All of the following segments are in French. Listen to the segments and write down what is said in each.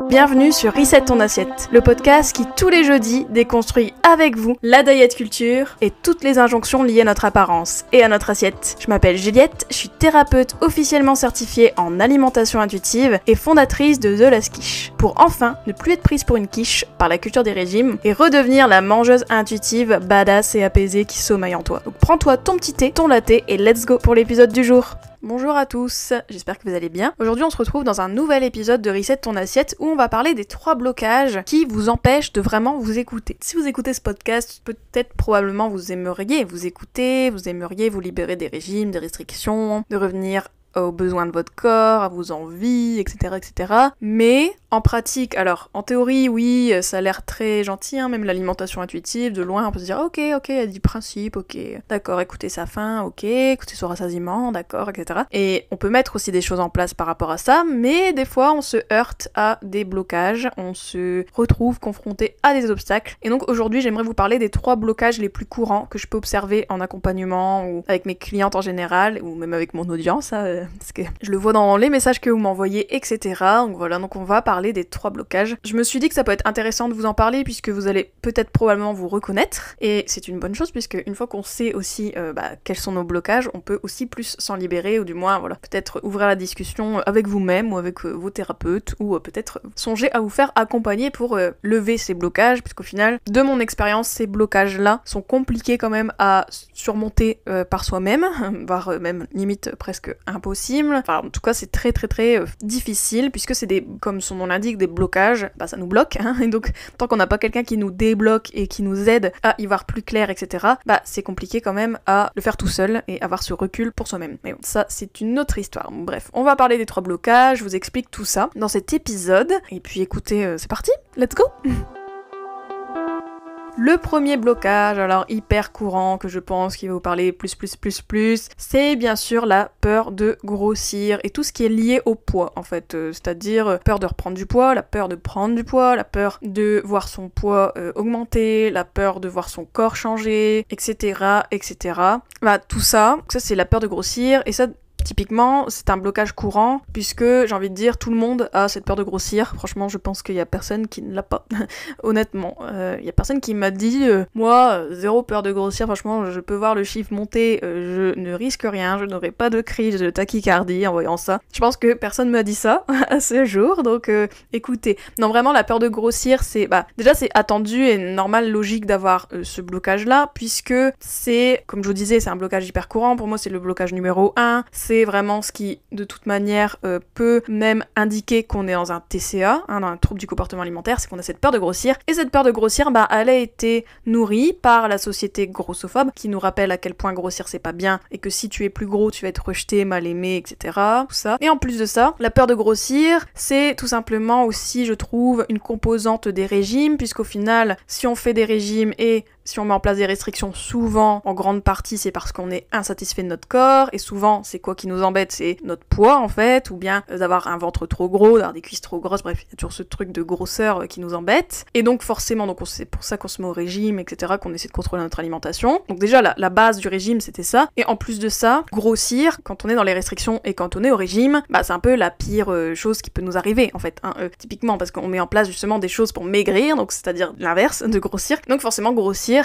Bienvenue sur Reset ton assiette, le podcast qui tous les jeudis déconstruit avec vous la diet culture et toutes les injonctions liées à notre apparence et à notre assiette. Je m'appelle Juliette, je suis thérapeute officiellement certifiée en alimentation intuitive et fondatrice de The Last Quiche, pour enfin ne plus être prise pour une quiche par la culture des régimes et redevenir la mangeuse intuitive, badass et apaisée qui sommeille en toi. Donc prends-toi ton petit thé, ton latte et let's go pour l'épisode du jour. Bonjour à tous, j'espère que vous allez bien. Aujourd'hui on se retrouve dans un nouvel épisode de Reset ton assiette où on va parler des 3 blocages qui vous empêchent de vraiment vous écouter. Si vous écoutez ce podcast, peut-être probablement vous aimeriez vous écouter, vous aimeriez vous libérer des régimes, des restrictions, de revenir aux besoins de votre corps, à vos envies, etc., etc. Mais en pratique, alors en théorie, oui, ça a l'air très gentil, hein, même l'alimentation intuitive, de loin on peut se dire ok, il y a des principes, ok, d'accord, écoutez sa faim, ok, écoutez son rassasiement, d'accord, etc. Et on peut mettre aussi des choses en place par rapport à ça, mais des fois on se heurte à des blocages, on se retrouve confronté à des obstacles. Et donc aujourd'hui j'aimerais vous parler des 3 blocages les plus courants que je peux observer en accompagnement ou avec mes clientes en général, ou même avec mon audience, hein, parce que je le vois dans les messages que vous m'envoyez, etc. Donc voilà, donc on va parler des 3 blocages. Je me suis dit que ça peut être intéressant de vous en parler puisque vous allez peut-être probablement vous reconnaître, et c'est une bonne chose puisque une fois qu'on sait aussi quels sont nos blocages, on peut aussi plus s'en libérer, ou du moins voilà, peut-être ouvrir la discussion avec vous-même ou avec vos thérapeutes, ou peut-être songer à vous faire accompagner pour lever ces blocages, puisqu'au final, de mon expérience, ces blocages-là sont compliqués quand même à surmonter par soi-même, voire même limite presque impossible. Enfin, en tout cas, c'est très difficile puisque c'est des, comme son nom l'indique, des blocages, ça nous bloque, hein, et donc tant qu'on n'a pas quelqu'un qui nous débloque et qui nous aide à y voir plus clair, etc., c'est compliqué quand même à le faire tout seul et avoir ce recul pour soi-même. Mais bon, ça, c'est une autre histoire. Bref, on va parler des 3 blocages, je vous explique tout ça dans cet épisode, et puis écoutez, c'est parti, let's go. Le premier blocage, alors hyper courant, que je pense qu'il va vous parler plus, c'est bien sûr la peur de grossir et tout ce qui est lié au poids, en fait. C'est-à-dire peur de reprendre du poids, la peur de prendre du poids, la peur de voir son poids augmenter, la peur de voir son corps changer, etc., etc. Tout ça, c'est la peur de grossir, et ça, typiquement, c'est un blocage courant, puisque, j'ai envie de dire, tout le monde a cette peur de grossir. Franchement, je pense qu'il y a personne qui ne l'a pas. Honnêtement, il y a personne qui m'a dit moi, zéro peur de grossir, franchement, je peux voir le chiffre monter, je ne risque rien, je n'aurai pas de crise de tachycardie en voyant ça. Je pense que personne m'a dit ça à ce jour, donc écoutez. Non, vraiment, la peur de grossir, c'est... déjà, c'est attendu et normal, logique d'avoir ce blocage-là, puisque c'est, comme je vous disais, c'est un blocage hyper courant. Pour moi, c'est le blocage numéro 1. C'est vraiment ce qui, de toute manière, peut même indiquer qu'on est dans un TCA, dans un trouble du comportement alimentaire, c'est qu'on a cette peur de grossir. Et cette peur de grossir, elle a été nourrie par la société grossophobe, qui nous rappelle à quel point grossir c'est pas bien, et que si tu es plus gros, tu vas être rejeté, mal aimé, etc. Tout ça. Et en plus de ça, la peur de grossir, c'est tout simplement aussi, je trouve, une composante des régimes, puisqu'au final, si on fait des régimes et si on met en place des restrictions, souvent, en grande partie, c'est parce qu'on est insatisfait de notre corps, et souvent, c'est quoi qui nous embête? C'est notre poids, en fait, ou bien d'avoir un ventre trop gros, d'avoir des cuisses trop grosses, bref, il y a toujours ce truc de grosseur qui nous embête. Et donc, forcément, c'est pour ça qu'on se met au régime, etc., qu'on essaie de contrôler notre alimentation. Donc déjà, la base du régime, c'était ça. Et en plus de ça, grossir, quand on est dans les restrictions et quand on est au régime, c'est un peu la pire chose qui peut nous arriver, en fait, hein, typiquement, parce qu'on met en place justement des choses pour maigrir, donc c'est-à-dire l'inverse de grossir. Donc forcément, grossir,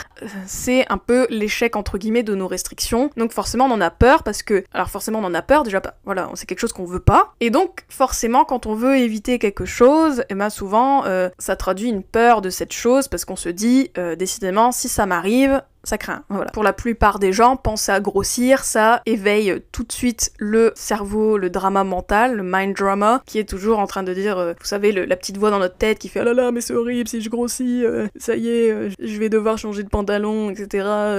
c'est un peu l'échec entre guillemets de nos restrictions, donc forcément on en a peur, parce que, alors forcément on en a peur, déjà, voilà, c'est quelque chose qu'on veut pas, et donc forcément quand on veut éviter quelque chose, souvent ça traduit une peur de cette chose, parce qu'on se dit, décidément, si ça m'arrive, ça craint, voilà. Pour la plupart des gens, penser à grossir, ça éveille tout de suite le cerveau, le drama mental, le mind drama, qui est toujours en train de dire, vous savez, la petite voix dans notre tête qui fait « Ah là là, mais c'est horrible, si je grossis, ça y est, je vais devoir changer de pantalon, etc.,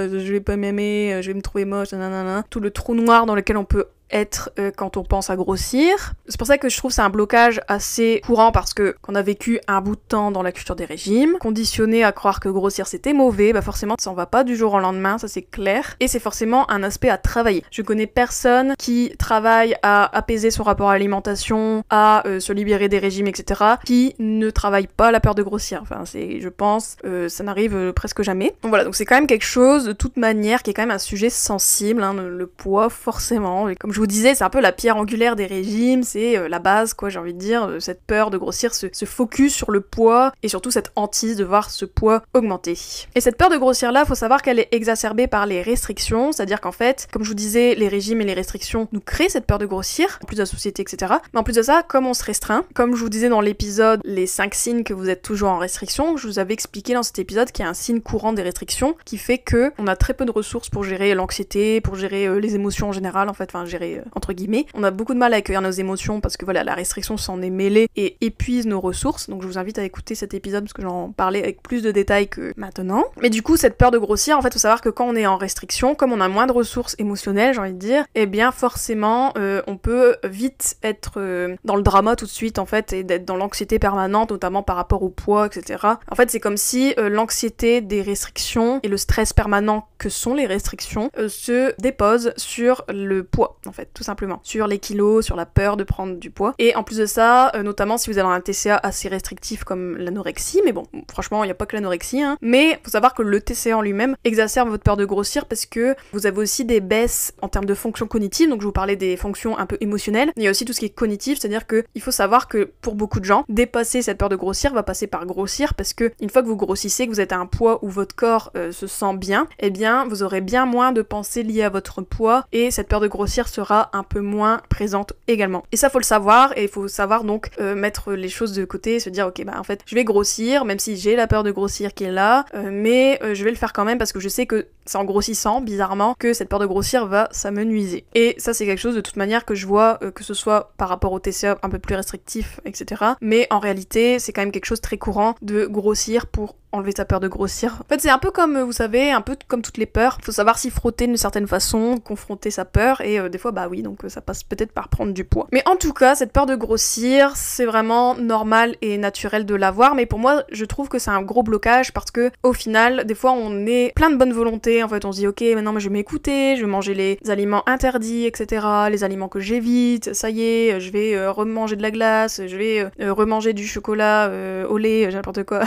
je vais pas m'aimer, je vais me trouver moche, nanana ». Tout le trou noir dans lequel on peut être quand on pense à grossir. C'est pour ça que je trouve que c'est un blocage assez courant parce que qu'on a vécu un bout de temps dans la culture des régimes, conditionné à croire que grossir c'était mauvais, bah forcément ça en va pas du jour au lendemain, ça c'est clair, et c'est forcément un aspect à travailler. Je connais personne qui travaille à apaiser son rapport à l'alimentation, à se libérer des régimes, etc., qui ne travaille pas la peur de grossir. Enfin, je pense, ça n'arrive presque jamais. Donc voilà, donc c'est quand même quelque chose de toute manière qui est quand même un sujet sensible, hein, le poids forcément. Et comme je vous disais, c'est un peu la pierre angulaire des régimes, c'est la base, quoi, j'ai envie de dire, cette peur de grossir, ce focus sur le poids et surtout cette hantise de voir ce poids augmenter. Et cette peur de grossir là, faut savoir qu'elle est exacerbée par les restrictions, c'est-à-dire qu'en fait, comme je vous disais, les régimes et les restrictions nous créent cette peur de grossir, en plus de la société, etc. Mais en plus de ça, comme on se restreint, comme je vous disais dans l'épisode les 5 signes que vous êtes toujours en restriction, je vous avais expliqué dans cet épisode qu'il y a un signe courant des restrictions qui fait que on a très peu de ressources pour gérer l'anxiété, pour gérer les émotions en général, en fait, enfin gérer entre guillemets. On a beaucoup de mal à accueillir nos émotions parce que voilà, la restriction s'en est mêlée et épuise nos ressources, donc je vous invite à écouter cet épisode parce que j'en parlais avec plus de détails que maintenant. Mais du coup, cette peur de grossir, en fait, faut savoir que quand on est en restriction, comme on a moins de ressources émotionnelles, j'ai envie de dire, eh bien forcément, on peut vite être dans le drama tout de suite, en fait, et d'être dans l'anxiété permanente, notamment par rapport au poids, etc. En fait, c'est comme si l'anxiété des restrictions et le stress permanent que sont les restrictions se déposent sur le poids, en fait, tout simplement. Sur les kilos, sur la peur de prendre du poids. Et en plus de ça, notamment si vous avez un TCA assez restrictif comme l'anorexie, mais bon, franchement, il n'y a pas que l'anorexie, hein. Mais faut savoir que le TCA en lui-même exacerbe votre peur de grossir parce que vous avez aussi des baisses en termes de fonctions cognitives, donc je vous parlais des fonctions un peu émotionnelles, mais il y a aussi tout ce qui est cognitif, c'est-à-dire que il faut savoir que pour beaucoup de gens, dépasser cette peur de grossir va passer par grossir parce que une fois que vous grossissez, que vous êtes à un poids où votre corps se sent bien, eh bien vous aurez bien moins de pensées liées à votre poids et cette peur de grossir sera un peu moins présente également. Et ça faut le savoir et il faut savoir donc mettre les choses de côté et se dire ok bah en fait je vais grossir même si j'ai la peur de grossir qui est là, mais je vais le faire quand même parce que je sais que c'est en grossissant bizarrement que cette peur de grossir va s'amenuiser. Et ça c'est quelque chose de toute manière que je vois que ce soit par rapport au TCA un peu plus restrictif, etc. Mais en réalité c'est quand même quelque chose de très courant de grossir pour enlever sa peur de grossir. En fait, c'est un peu comme, vous savez, un peu comme toutes les peurs. Faut savoir s'y frotter d'une certaine façon, confronter sa peur, et des fois, bah oui, donc ça passe peut-être par prendre du poids. Mais en tout cas, cette peur de grossir, c'est vraiment normal et naturel de l'avoir, mais pour moi, je trouve que c'est un gros blocage parce que, au final, des fois, on est plein de bonne volonté, en fait, on se dit, ok, maintenant, je vais m'écouter, je vais manger les aliments interdits, etc., les aliments que j'évite, ça y est, je vais remanger de la glace, je vais remanger du chocolat au lait, n'importe quoi.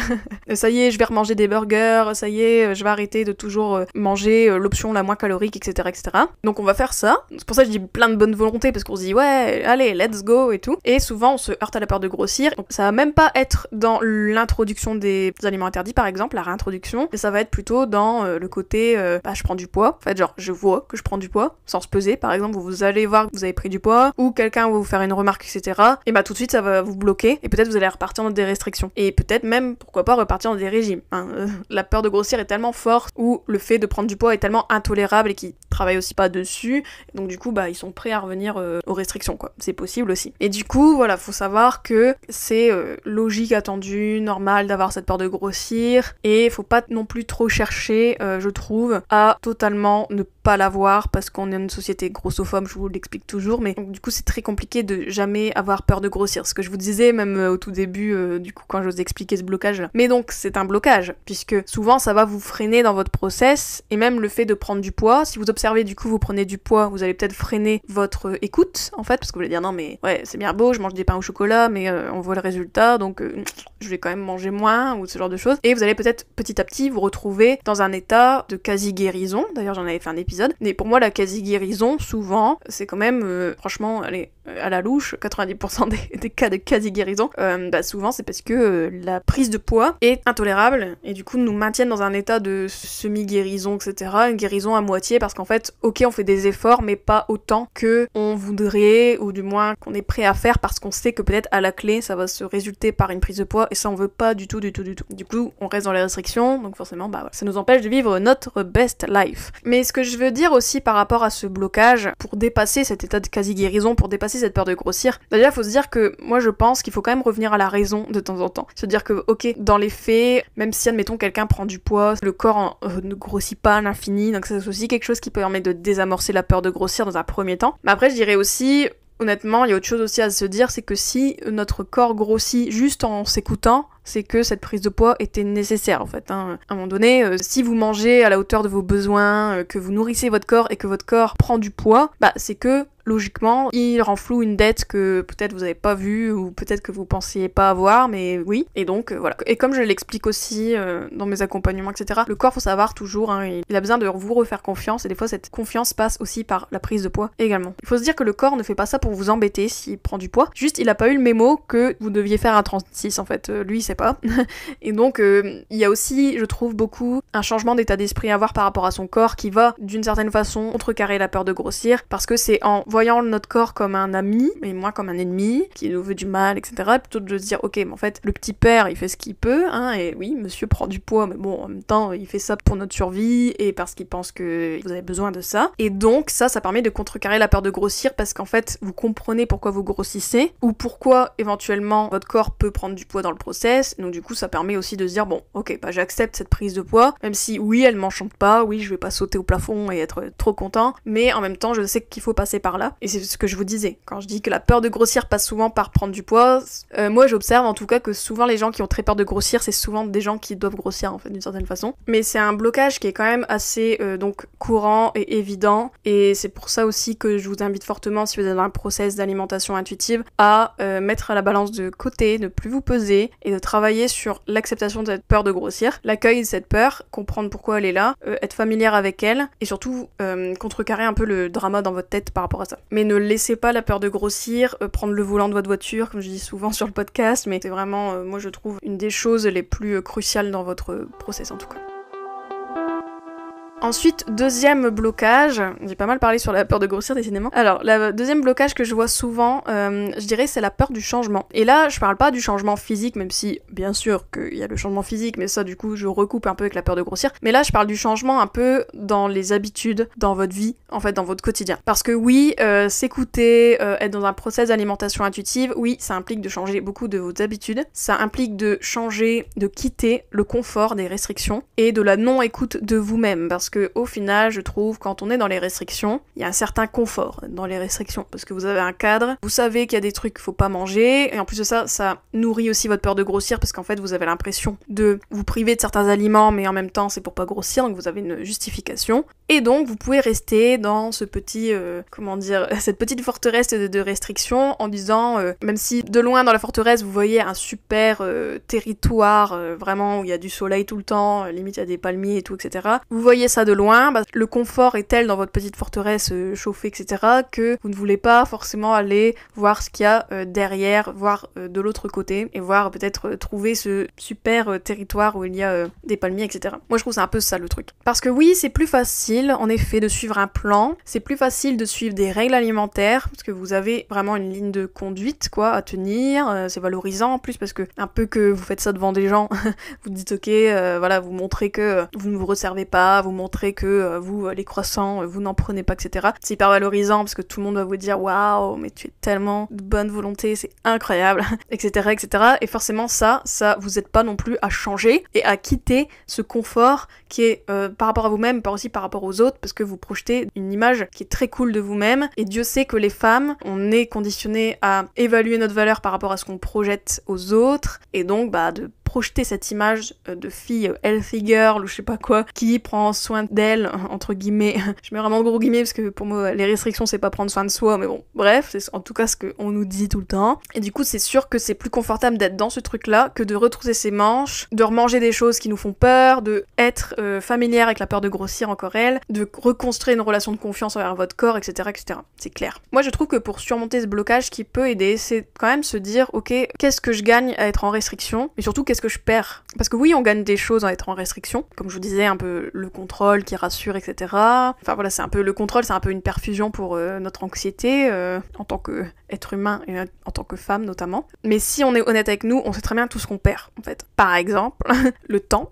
Ça y est, je vais remanger des burgers, ça y est, je vais arrêter de toujours manger l'option la moins calorique, etc., etc. Donc on va faire ça. C'est pour ça que je dis plein de bonne volonté, parce qu'on se dit, ouais, allez, let's go, et tout. Et souvent, on se heurte à la peur de grossir. Donc ça va même pas être dans l'introduction des aliments interdits, par exemple, la réintroduction, mais ça va être plutôt dans le côté, bah, je prends du poids. En fait, genre, je vois que je prends du poids, sans se peser, par exemple, vous allez voir que vous avez pris du poids, ou quelqu'un va vous faire une remarque, etc. Et bah tout de suite, ça va vous bloquer, et peut-être vous allez repartir dans des restrictions. Et peut-être même, pourquoi pas, repartir dans des régimes. La peur de grossir est tellement forte, ou le fait de prendre du poids est tellement intolérable et qu'ils travaillent aussi pas dessus, donc du coup bah ils sont prêts à revenir aux restrictions quoi, c'est possible aussi. Et du coup voilà, faut savoir que c'est logique, attendu, normal d'avoir cette peur de grossir, et faut pas non plus trop chercher, je trouve, à totalement ne pas l'avoir parce qu'on est une société grossophobe, je vous l'explique toujours, mais donc, du coup c'est très compliqué de jamais avoir peur de grossir, ce que je vous disais même au tout début du coup quand je vous expliquais ce blocage là. Mais donc c'est un blocage, puisque souvent ça va vous freiner dans votre process, et même le fait de prendre du poids, si vous observez du coup vous prenez du poids, vous allez peut-être freiner votre écoute en fait, parce que vous allez dire non mais ouais c'est bien beau, je mange des pains au chocolat, mais on voit le résultat, donc je vais quand même manger moins, ou ce genre de choses, et vous allez peut-être petit à petit vous retrouver dans un état de quasi-guérison, d'ailleurs j'en avais fait un épisode, mais pour moi la quasi-guérison, souvent, c'est quand même, franchement, allez, à la louche, 90% des cas de quasi-guérison, bah souvent c'est parce que la prise de poids est intolérable, et du coup nous maintiennent dans un état de semi-guérison, etc., une guérison à moitié, parce qu'en fait, ok on fait des efforts, mais pas autant que on voudrait, ou du moins qu'on est prêt à faire, parce qu'on sait que peut-être à la clé ça va se résulter par une prise de poids, et ça on veut pas du tout. Du coup on reste dans les restrictions, donc forcément bah voilà, ça nous empêche de vivre notre best life. Mais ce que je veux dire aussi par rapport à ce blocage, pour dépasser cet état de quasi-guérison, pour dépasser cette peur de grossir, déjà faut se dire que moi je pense qu'il faut quand même revenir à la raison de temps en temps, se dire que ok, dans les faits, même si admettons quelqu'un prend du poids, le corps ne grossit pas à l'infini, donc c'est aussi quelque chose qui peut permet de désamorcer la peur de grossir dans un premier temps. Mais après, je dirais aussi, honnêtement, il y a autre chose aussi à se dire, c'est que si notre corps grossit juste en s'écoutant, c'est que cette prise de poids était nécessaire en fait. À un moment donné, si vous mangez à la hauteur de vos besoins, que vous nourrissez votre corps et que votre corps prend du poids, c'est que logiquement, il renfloue une dette que peut-être vous n'avez pas vue ou peut-être que vous pensiez pas avoir, mais oui. Et donc voilà. Et comme je l'explique aussi dans mes accompagnements, etc., le corps, faut savoir toujours, il a besoin de vous refaire confiance et des fois cette confiance passe aussi par la prise de poids également. Il faut se dire que le corps ne fait pas ça pour vous embêter s'il prend du poids, juste il a pas eu le mémo que vous deviez faire un 36 en fait. Lui, il sait pas. Et donc il y a aussi, je trouve, beaucoup un changement d'état d'esprit à avoir par rapport à son corps qui va d'une certaine façon contrecarrer la peur de grossir, parce que c'est en voyant notre corps comme un ami et moins comme un ennemi qui nous veut du mal, etc., plutôt de se dire ok, mais en fait le petit père il fait ce qu'il peut, et oui, monsieur prend du poids, mais bon, en même temps il fait ça pour notre survie et parce qu'il pense que vous avez besoin de ça, et donc ça permet de contrecarrer la peur de grossir, parce qu'en fait vous comprenez pourquoi vous grossissez ou pourquoi éventuellement votre corps peut prendre du poids dans le process. Donc du coup ça permet aussi de se dire bon, ok, j'accepte cette prise de poids, même si oui elle m'enchante pas, oui je vais pas sauter au plafond et être trop content, mais en même temps je sais qu'il faut passer par là. Et c'est ce que je vous disais, quand je dis que la peur de grossir passe souvent par prendre du poids, moi j'observe en tout cas que souvent les gens qui ont très peur de grossir, c'est souvent des gens qui doivent grossir en fait d'une certaine façon. Mais c'est un blocage qui est quand même assez donc courant et évident, et c'est pour ça aussi que je vous invite fortement, si vous êtes dans un process d'alimentation intuitive, à mettre la balance de côté, ne plus vous peser et de travailler sur l'acceptation de cette peur de grossir, l'accueil de cette peur, comprendre pourquoi elle est là, être familière avec elle, et surtout contrecarrer un peu le drama dans votre tête par rapport à ça. Mais ne laissez pas la peur de grossir prendre le volant de votre voiture, comme je dis souvent sur le podcast, mais c'est vraiment, moi je trouve, une des choses les plus cruciales dans votre process en tout cas. Ensuite, deuxième blocage, j'ai pas mal parlé sur la peur de grossir décidément. Alors, le deuxième blocage que je vois souvent, je dirais, c'est la peur du changement. Et là, je parle pas du changement physique, même si, bien sûr, qu'il y a le changement physique, mais ça, du coup, je recoupe un peu avec la peur de grossir. Mais là, je parle du changement un peu dans les habitudes, dans votre vie, en fait, dans votre quotidien. Parce que oui, s'écouter, être dans un process d'alimentation intuitive, oui, ça implique de changer beaucoup de vos habitudes. Ça implique de changer, de quitter le confort des restrictions et de la non-écoute de vous-même. Parce que au final, je trouve, quand on est dans les restrictions, il y a un certain confort dans les restrictions, parce que vous avez un cadre, vous savez qu'il y a des trucs qu'il faut pas manger, et en plus de ça, ça nourrit aussi votre peur de grossir, parce qu'en fait, vous avez l'impression de vous priver de certains aliments, mais en même temps, c'est pour pas grossir, donc vous avez une justification. Et donc, vous pouvez rester dans ce petit, cette petite forteresse de restrictions, en disant, même si de loin dans la forteresse, vous voyez un super territoire, vraiment, où il y a du soleil tout le temps, limite il y a des palmiers et tout, etc. Vous voyez ça de loin, le confort est tel dans votre petite forteresse chauffée, etc., que vous ne voulez pas forcément aller voir ce qu'il y a derrière, voir de l'autre côté, et voir peut-être trouver ce super territoire où il y a des palmiers, etc. Moi je trouve c'est un peu ça le truc. Parce que oui, c'est plus facile, en effet, de suivre un plan, c'est plus facile de suivre des règles alimentaires, parce que vous avez vraiment une ligne de conduite, quoi, à tenir, c'est valorisant en plus, parce que un peu que vous faites ça devant des gens, vous dites ok, voilà, vous montrez que vous ne vous resservez pas, vous montrez que vous, les croissants, vous n'en prenez pas, etc. C'est hyper valorisant parce que tout le monde va vous dire waouh, mais tu es tellement de bonne volonté, c'est incroyable, etc., etc. Et forcément, ça vous aide pas non plus à changer et à quitter ce confort qui est par rapport à vous-même, pas aussi par rapport aux autres, parce que vous projetez une image qui est très cool de vous-même. Et Dieu sait que les femmes, on est conditionnées à évaluer notre valeur par rapport à ce qu'on projette aux autres, et donc de projeter cette image de fille healthy girl ou je sais pas quoi, qui prend soin d'elle, entre guillemets. Je mets vraiment gros guillemets parce que pour moi les restrictions c'est pas prendre soin de soi, mais bon, bref, c'est en tout cas ce qu'on nous dit tout le temps. Et du coup c'est sûr que c'est plus confortable d'être dans ce truc là que de retrousser ses manches, de remanger des choses qui nous font peur, de être familière avec la peur de grossir, encore elle, de reconstruire une relation de confiance envers votre corps, etc., etc. C'est clair. Moi je trouve que pour surmonter ce blocage, qui peut aider, c'est quand même se dire ok, qu'est-ce que je gagne à être en restriction, et surtout qu'est-ce que je perds. Parce que oui, on gagne des choses à être en restriction, comme je vous disais, un peu le contrôle qui rassure, etc. Enfin voilà, c'est un peu le contrôle, c'est un peu une perfusion pour notre anxiété en tant qu'être humain et en tant que femme notamment. Mais si on est honnête avec nous, on sait très bien tout ce qu'on perd en fait. Par exemple, le temps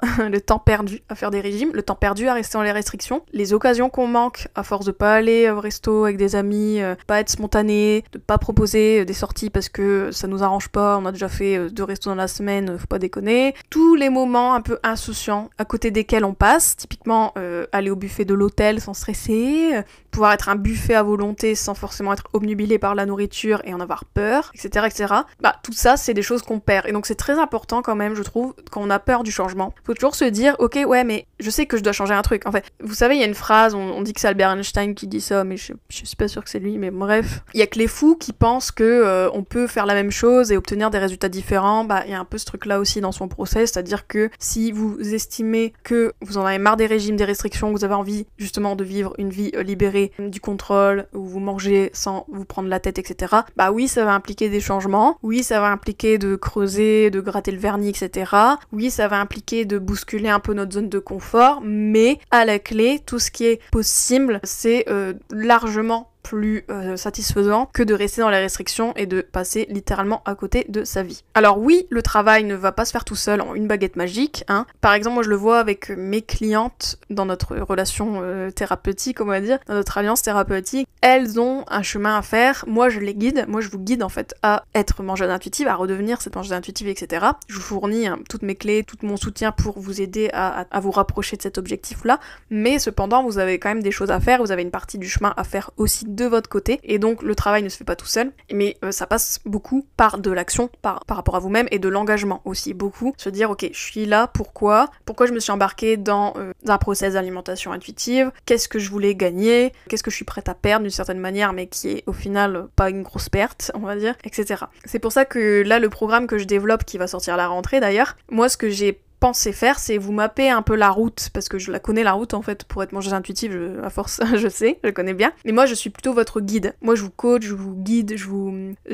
perdu à faire des régimes, le temps perdu à rester dans les restrictions, les occasions qu'on manque à force de pas aller au resto avec des amis, pas être spontané, de pas proposer des sorties parce que ça nous arrange pas, on a déjà fait 2 restos dans la semaine, faut pas déconner. déconner, tous les moments un peu insouciants à côté desquels on passe, typiquement aller au buffet de l'hôtel sans stresser, pouvoir être un buffet à volonté sans forcément être obnubilé par la nourriture et en avoir peur, etc., etc. Bah, tout ça, c'est des choses qu'on perd. Et donc, c'est très important quand même, je trouve, quand on a peur du changement. Faut toujours se dire, ok, ouais, mais je sais que je dois changer un truc. En fait, vous savez, il y a une phrase, on dit que c'est Albert Einstein qui dit ça, mais je suis pas sûre que c'est lui, mais bref. Il y a que les fous qui pensent que on peut faire la même chose et obtenir des résultats différents. Bah, il y a un peu ce truc-là aussi dans son process, c'est-à-dire que si vous estimez que vous en avez marre des régimes, des restrictions, que vous avez envie justement de vivre une vie libérée du contrôle, où vous mangez sans vous prendre la tête, etc. Bah oui, ça va impliquer des changements. Oui, ça va impliquer de creuser, de gratter le vernis, etc. Oui, ça va impliquer de bousculer un peu notre zone de confort, mais à la clé, tout ce qui est possible, c'est largement plus satisfaisant que de rester dans les restrictions et de passer littéralement à côté de sa vie. Alors oui, le travail ne va pas se faire tout seul en une baguette magique, hein. Par exemple, moi je le vois avec mes clientes dans notre relation thérapeutique, on va dire, dans notre alliance thérapeutique, elles ont un chemin à faire, moi je les guide, moi je vous guide en fait à être mangeuse intuitive, à redevenir cette mangeuse intuitive, etc. Je vous fournis toutes mes clés, tout mon soutien pour vous aider à vous rapprocher de cet objectif-là, mais cependant vous avez quand même des choses à faire, vous avez une partie du chemin à faire aussi de votre côté, et donc le travail ne se fait pas tout seul, mais ça passe beaucoup par de l'action, par rapport à vous-même, et de l'engagement aussi, beaucoup, se dire ok, je suis là, pourquoi je me suis embarquée dans un process d'alimentation intuitive, qu'est-ce que je voulais gagner, qu'est-ce que je suis prête à perdre d'une certaine manière, mais qui est au final pas une grosse perte, on va dire, etc. C'est pour ça que là, le programme que je développe, qui va sortir à la rentrée d'ailleurs, moi ce que j'ai pensé faire, c'est vous mapper un peu la route, parce que je la connais la route en fait, pour être mangeuse intuitive, à force, je sais, je connais bien, mais moi je suis plutôt votre guide. Moi je vous coach, je vous guide, je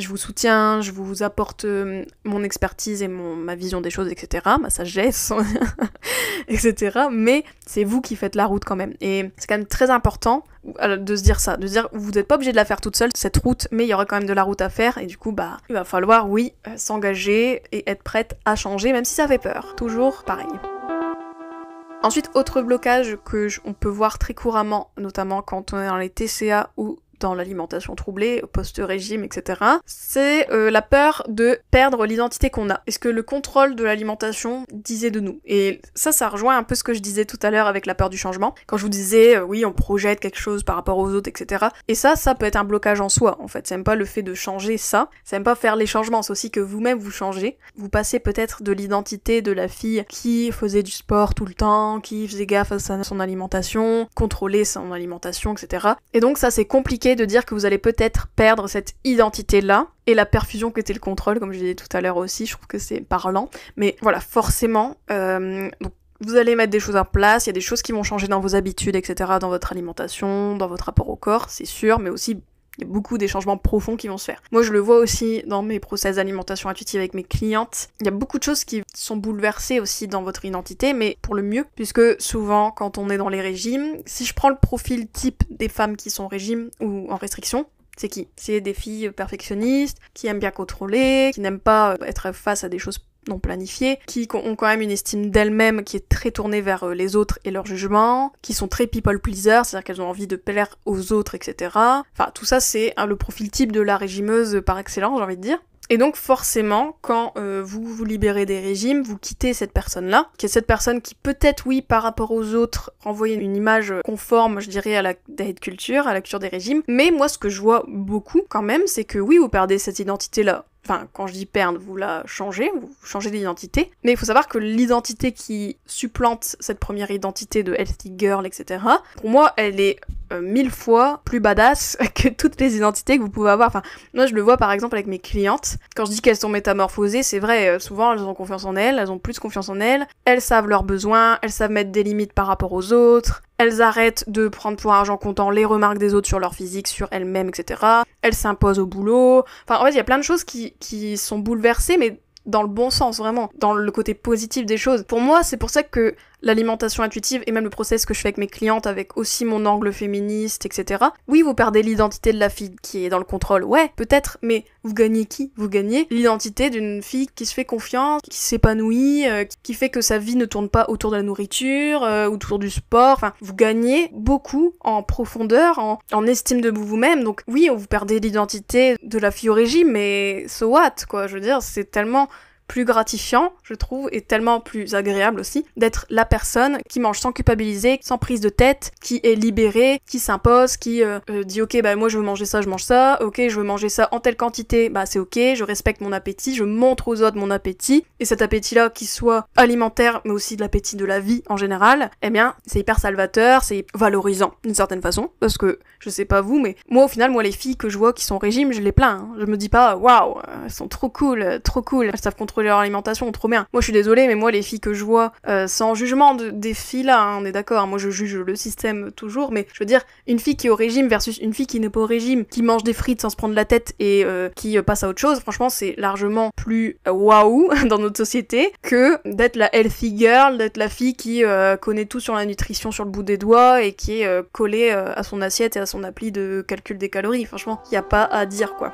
vous soutiens, je vous apporte mon expertise et ma vision des choses, etc., ma sagesse, etc., mais c'est vous qui faites la route quand même, et c'est quand même très important de se dire ça, de se dire vous n'êtes pas obligé de la faire toute seule, cette route, mais il y aura quand même de la route à faire, et du coup bah il va falloir s'engager et être prête à changer, même si ça fait peur, toujours pareil. Ensuite, autre blocage que on peut voir très couramment, notamment quand on est dans les TCA ou dans l'alimentation troublée, post-régime, etc., c'est la peur de perdre l'identité qu'on a. Est-ce que le contrôle de l'alimentation disait de nous? Et ça rejoint un peu ce que je disais tout à l'heure avec la peur du changement. Quand je vous disais, oui, on projette quelque chose par rapport aux autres, etc. Et ça peut être un blocage en soi, en fait. C'est même pas le fait de changer ça, c'est même pas faire les changements, c'est aussi que vous-même vous changez. Vous passez peut-être de l'identité de la fille qui faisait du sport tout le temps, qui faisait gaffe à son alimentation, contrôler son alimentation, etc. Et donc ça, c'est compliqué de dire que vous allez peut-être perdre cette identité-là, et la perfusion qu'était le contrôle, comme je disais tout à l'heure aussi, je trouve que c'est parlant. Mais voilà, forcément, donc, vous allez mettre des choses en place, il y a des choses qui vont changer dans vos habitudes, etc., dans votre alimentation, dans votre rapport au corps, c'est sûr, mais aussi il y a beaucoup des changements profonds qui vont se faire. Moi, je le vois aussi dans mes process d'alimentation intuitive avec mes clientes. Il y a beaucoup de choses qui sont bouleversées aussi dans votre identité, mais pour le mieux, puisque souvent, quand on est dans les régimes, si je prends le profil type des femmes qui sont au régime ou en restriction, c'est qui? C'est des filles perfectionnistes, qui aiment bien contrôler, qui n'aiment pas être face à des choses non planifiées, qui ont quand même une estime d'elles-mêmes qui est très tournée vers les autres et leur jugement, qui sont très people pleaser, c'est-à-dire qu'elles ont envie de plaire aux autres, etc. Enfin, tout ça, c'est le profil type de la régimeuse par excellence, j'ai envie de dire. Et donc forcément, quand vous vous libérez des régimes, vous quittez cette personne-là, qui est cette personne qui peut-être, oui, par rapport aux autres, renvoie une image conforme, je dirais, à la diet culture, à la culture des régimes, mais moi, ce que je vois beaucoup, quand même, c'est que oui, vous perdez cette identité-là. Enfin, quand je dis perdre, vous la changez, vous changez d'identité, mais il faut savoir que l'identité qui supplante cette première identité de healthy girl, etc., pour moi, elle est 1000 fois plus badass que toutes les identités que vous pouvez avoir. Enfin, moi, je le vois par exemple avec mes clientes. Quand je dis qu'elles sont métamorphosées, c'est vrai, souvent, elles ont confiance en elles ont plus confiance en elles savent leurs besoins, elles savent mettre des limites par rapport aux autres, elles arrêtent de prendre pour argent comptant les remarques des autres sur leur physique, sur elles-mêmes, etc. Elles s'imposent au boulot. Enfin, en fait, il y a plein de choses qui sont bouleversées, mais dans le bon sens, vraiment, dans le côté positif des choses. Pour moi, c'est pour ça que l'alimentation intuitive, et même le process que je fais avec mes clientes, avec aussi mon angle féministe, etc. Oui, vous perdez l'identité de la fille qui est dans le contrôle, ouais, peut-être, mais vous gagnez qui? Vous gagnez l'identité d'une fille qui se fait confiance, qui s'épanouit, qui fait que sa vie ne tourne pas autour de la nourriture, autour du sport, enfin, vous gagnez beaucoup en profondeur, en estime de vous-même, donc oui, vous perdez l'identité de la fille au régime, mais so what, quoi, je veux dire, c'est tellement plus gratifiant, je trouve, et tellement plus agréable aussi, d'être la personne qui mange sans culpabiliser, sans prise de tête, qui est libérée, qui s'impose, qui dit ok, bah moi je veux manger ça, je mange ça, ok, je veux manger ça en telle quantité, bah c'est ok, je respecte mon appétit, je montre aux autres mon appétit, et cet appétit-là, qui soit alimentaire, mais aussi de l'appétit de la vie en général, eh bien, c'est hyper salvateur, c'est valorisant, d'une certaine façon, parce que, je sais pas vous, mais moi, au final, les filles que je vois qui sont au régime, je les plains, hein. Je me dis pas, waouh, elles sont trop cool, elles savent contrôler leur alimentation, trop bien. Moi, je suis désolée, mais moi, les filles que je vois, sans jugement des filles là, hein, on est d'accord, moi je juge le système toujours, mais je veux dire, une fille qui est au régime versus une fille qui n'est pas au régime, qui mange des frites sans se prendre la tête et qui passe à autre chose, franchement, c'est largement plus waouh dans notre société que d'être la healthy girl, d'être la fille qui connaît tout sur la nutrition sur le bout des doigts et qui est collée à son assiette et à son appli de calcul des calories. Franchement, y a pas à dire quoi.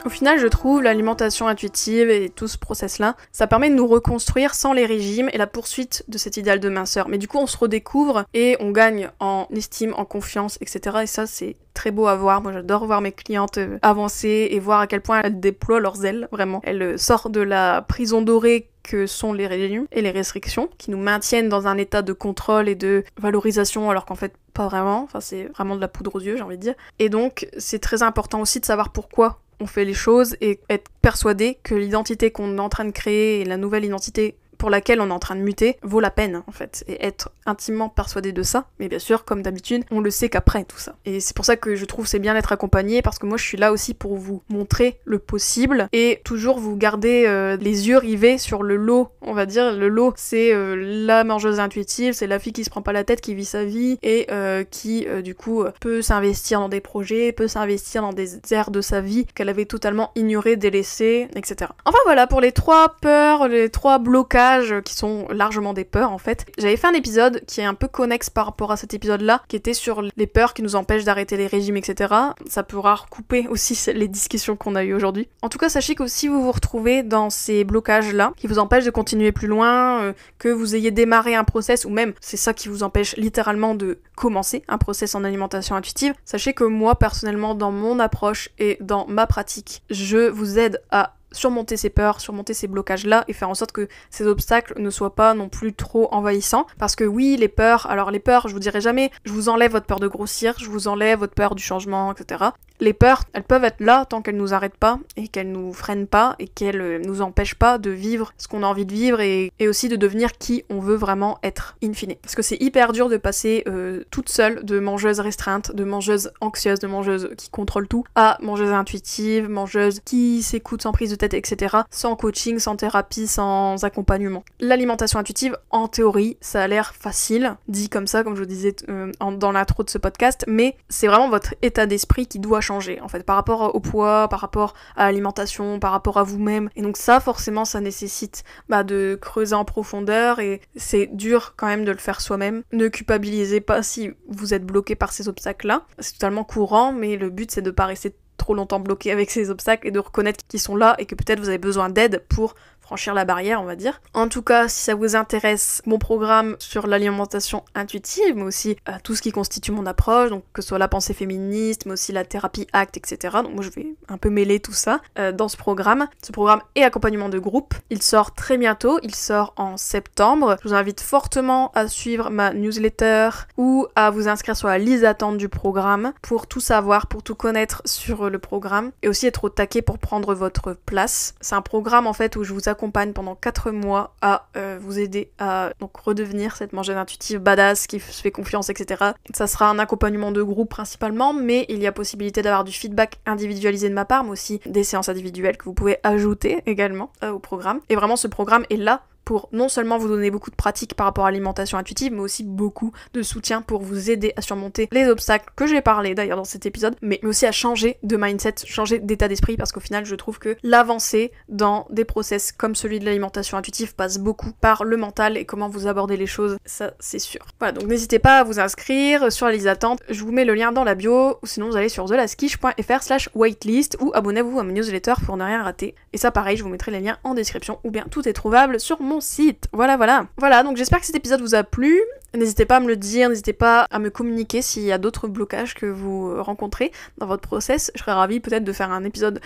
Au final, je trouve l'alimentation intuitive et tout ce process-là, ça permet de nous reconstruire sans les régimes et la poursuite de cet idéal de minceur. Mais du coup, on se redécouvre et on gagne en estime, en confiance, etc. Et ça, c'est très beau à voir. Moi, j'adore voir mes clientes avancer et voir à quel point elles déploient leurs ailes, vraiment. Elles sortent de la prison dorée que sont les régimes et les restrictions, qui nous maintiennent dans un état de contrôle et de valorisation, alors qu'en fait, pas vraiment. Enfin, c'est vraiment de la poudre aux yeux, j'ai envie de dire. Et donc, c'est très important aussi de savoir pourquoi on fait les choses et être persuadé que l'identité qu'on est en train de créer et la nouvelle identité pour laquelle on est en train de muter vaut la peine en fait, et être intimement persuadé de ça. Mais bien sûr, comme d'habitude, on le sait qu'après tout ça. Et c'est pour ça que je trouve c'est bien d'être accompagné, parce que moi je suis là aussi pour vous montrer le possible et toujours vous garder les yeux rivés sur le lot, on va dire. Le lot, c'est la mangeuse intuitive, c'est la fille qui se prend pas la tête, qui vit sa vie et qui du coup peut s'investir dans des projets, peut s'investir dans des aires de sa vie qu'elle avait totalement ignorées, délaissées, etc. Enfin voilà, pour les 3 peurs, les 3 blocages qui sont largement des peurs en fait. J'avais fait un épisode qui est un peu connexe par rapport à cet épisode-là, qui était sur les peurs qui nous empêchent d'arrêter les régimes, etc. Ça pourra recouper aussi les discussions qu'on a eues aujourd'hui. En tout cas, sachez que si vous vous retrouvez dans ces blocages-là, qui vous empêchent de continuer plus loin, que vous ayez démarré un process, ou même c'est ça qui vous empêche littéralement de commencer un process en alimentation intuitive, sachez que moi, personnellement, dans mon approche et dans ma pratique, je vous aide à surmonter ces peurs, surmonter ces blocages-là et faire en sorte que ces obstacles ne soient pas non plus trop envahissants. Parce que oui, les peurs, je vous dirai jamais, je vous enlève votre peur de grossir, je vous enlève votre peur du changement, etc. Les peurs, elles peuvent être là tant qu'elles nous arrêtent pas et qu'elles nous freinent pas et qu'elles nous empêchent pas de vivre ce qu'on a envie de vivre et aussi de devenir qui on veut vraiment être in fine. Parce que c'est hyper dur de passer toute seule de mangeuse restreinte, de mangeuse anxieuse, de mangeuse qui contrôle tout, à mangeuse intuitive, mangeuse qui s'écoute sans prise de tête, etc. sans coaching, sans thérapie, sans accompagnement. L'alimentation intuitive, en théorie, ça a l'air facile, dit comme ça, comme je vous disais dans l'intro de ce podcast, mais c'est vraiment votre état d'esprit qui doit changer, en fait, par rapport au poids, par rapport à l'alimentation, par rapport à vous-même. Et donc ça, forcément, ça nécessite de creuser en profondeur et c'est dur quand même de le faire soi-même. Ne culpabilisez pas si vous êtes bloqué par ces obstacles-là. C'est totalement courant, mais le but, c'est de pas rester trop longtemps bloqué avec ces obstacles et de reconnaître qu'ils sont là et que peut-être vous avez besoin d'aide pour franchir la barrière, on va dire. En tout cas, si ça vous intéresse, mon programme sur l'alimentation intuitive, mais aussi tout ce qui constitue mon approche, donc que ce soit la pensée féministe, mais aussi la thérapie ACT, etc. Donc moi, je vais un peu mêler tout ça dans ce programme. Ce programme est accompagnement de groupe. Il sort très bientôt, il sort en septembre. Je vous invite fortement à suivre ma newsletter ou à vous inscrire sur la liste d'attente du programme pour tout savoir, pour tout connaître sur le programme et aussi être au taquet pour prendre votre place. C'est un programme en fait où je vous accompagne pendant 4 mois à vous aider à donc redevenir cette mangeuse intuitive badass qui se fait confiance, etc. Ça sera un accompagnement de groupe principalement, mais il y a possibilité d'avoir du feedback individualisé de ma part, mais aussi des séances individuelles que vous pouvez ajouter également au programme. Et vraiment, ce programme est là pour non seulement vous donner beaucoup de pratiques par rapport à l'alimentation intuitive, mais aussi beaucoup de soutien pour vous aider à surmonter les obstacles que j'ai parlé d'ailleurs dans cet épisode, mais aussi à changer de mindset, changer d'état d'esprit, parce qu'au final, je trouve que l'avancée dans des process comme celui de l'alimentation intuitive passe beaucoup par le mental et comment vous abordez les choses, ça c'est sûr. Voilà, donc n'hésitez pas à vous inscrire sur la liste d'attente, je vous mets le lien dans la bio, ou sinon vous allez sur thelaskiche.fr/waitlist ou abonnez-vous à ma newsletter pour ne rien rater. Et ça pareil, je vous mettrai les liens en description, ou bien tout est trouvable sur mon mon site. Voilà. Voilà, donc j'espère que cet épisode vous a plu. N'hésitez pas à me le dire, n'hésitez pas à me communiquer s'il y a d'autres blocages que vous rencontrez dans votre process. Je serais ravie peut-être de faire un épisode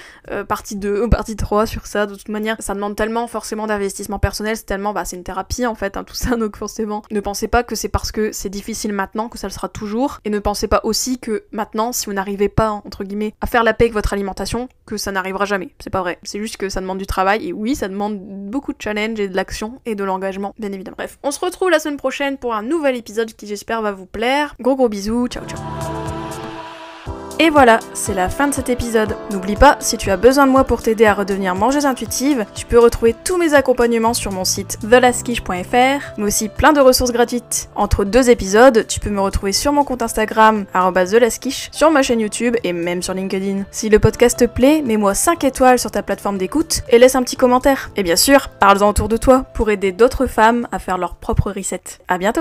partie 2 ou partie 3 sur ça. De toute manière, ça demande tellement forcément d'investissement personnel, c'est tellement, c'est une thérapie en fait, tout ça, donc forcément. Ne pensez pas que c'est parce que c'est difficile maintenant que ça le sera toujours. Et ne pensez pas aussi que maintenant, si vous n'arrivez pas, entre guillemets, à faire la paix avec votre alimentation, que ça n'arrivera jamais. C'est pas vrai. C'est juste que ça demande du travail, et oui, ça demande beaucoup de challenge et de l'action et de l'engagement, bien évidemment. Bref, on se retrouve la semaine prochaine pour un nouvel épisode qui j'espère va vous plaire. Gros bisous, ciao. Et voilà, c'est la fin de cet épisode. N'oublie pas, si tu as besoin de moi pour t'aider à redevenir mangeuse intuitive, tu peux retrouver tous mes accompagnements sur mon site thelaskish.fr, mais aussi plein de ressources gratuites. Entre 2 épisodes, tu peux me retrouver sur mon compte Instagram, @thelaskish, sur ma chaîne YouTube et même sur LinkedIn. Si le podcast te plaît, mets-moi 5 étoiles sur ta plateforme d'écoute et laisse un petit commentaire. Et bien sûr, parle-en autour de toi pour aider d'autres femmes à faire leur propre reset. À bientôt!